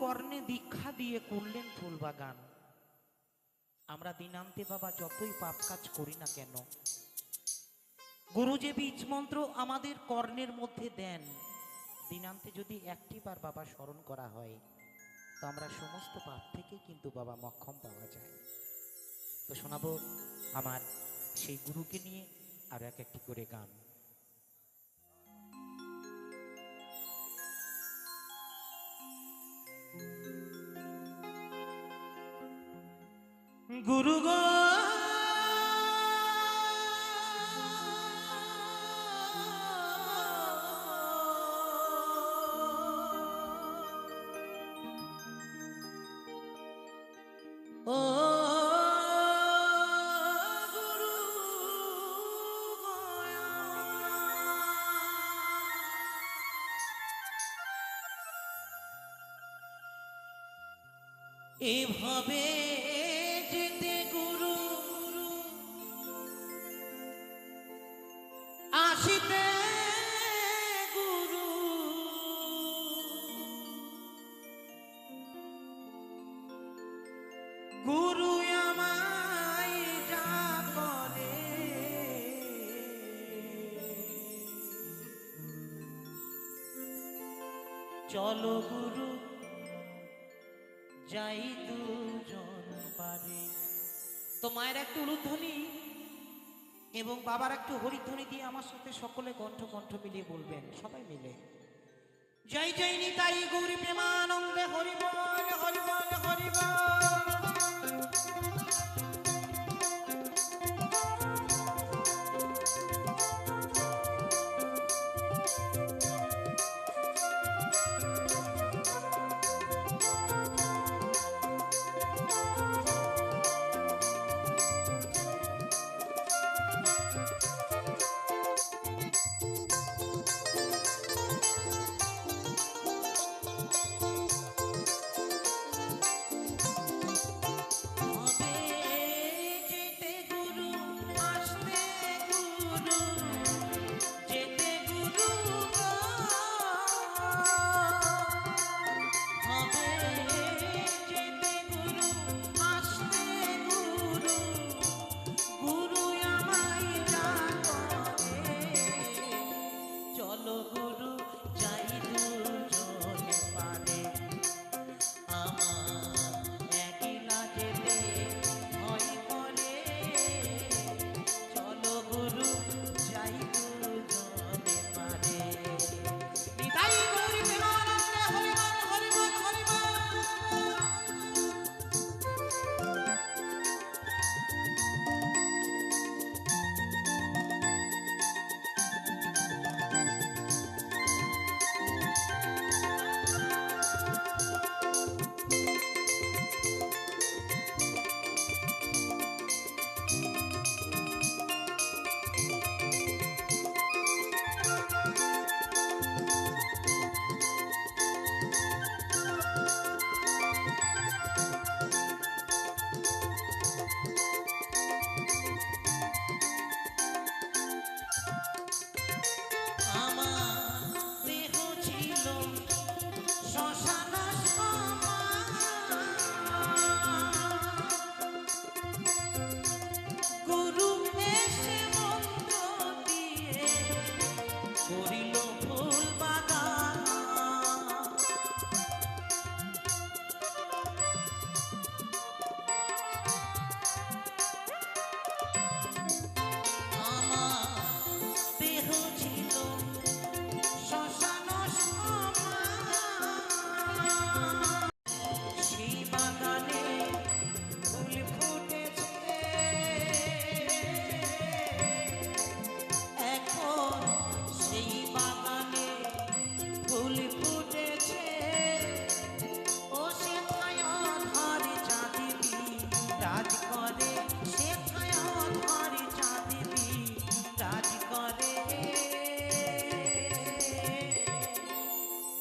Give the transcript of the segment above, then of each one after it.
কর্ণে দীক্ষা দিয়ে করলেন ফুলবাগান। আমরা দিনান্তে বাবা যতই পাপ কাজ করি না কেন, গুরু যে বীজ মন্ত্র আমাদের কর্ণের মধ্যে দেন, দিনান্তে যদি একটি বার বাবা স্মরণ করা হয় তো আমরা সমস্ত পাপ থেকে কিন্তু বাবা মক্ষম পাওয়া যায়। তো শোনাবো আমার সেই গুরুকে নিয়ে আর এক একটি করে গান। গুরু গো ও গুরু এভাবে যেতে গুরু আসিতে গুরু গুরু আমায় যা করে চলো গুরু যাই দুজন পারে। তো মায়ের একটু উলুধ্বনি এবং বাবার একটু হরিধ্বনি দিয়ে আমার সাথে সকলে কণ্ঠ কণ্ঠ মিলিয়ে বলবেন, সবাই মিলে জয় জয় নিতাই গৌরী প্রেমানন্দে হরি বল হরি বল হরি বল।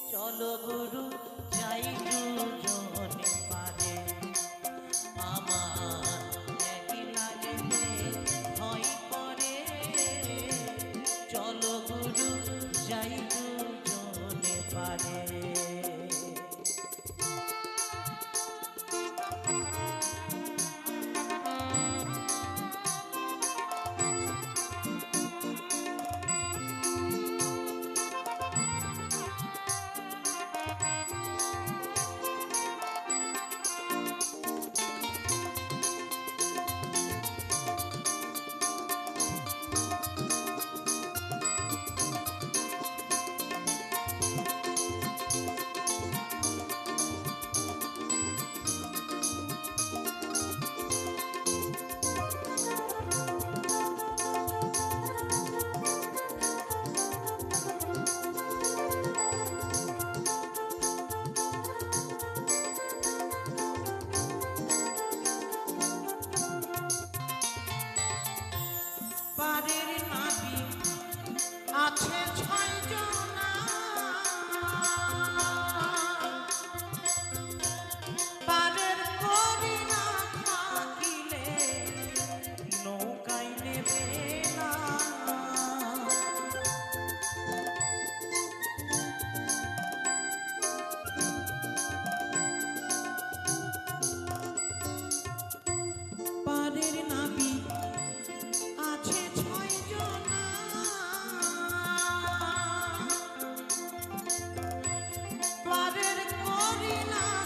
চলো গুরু যাই না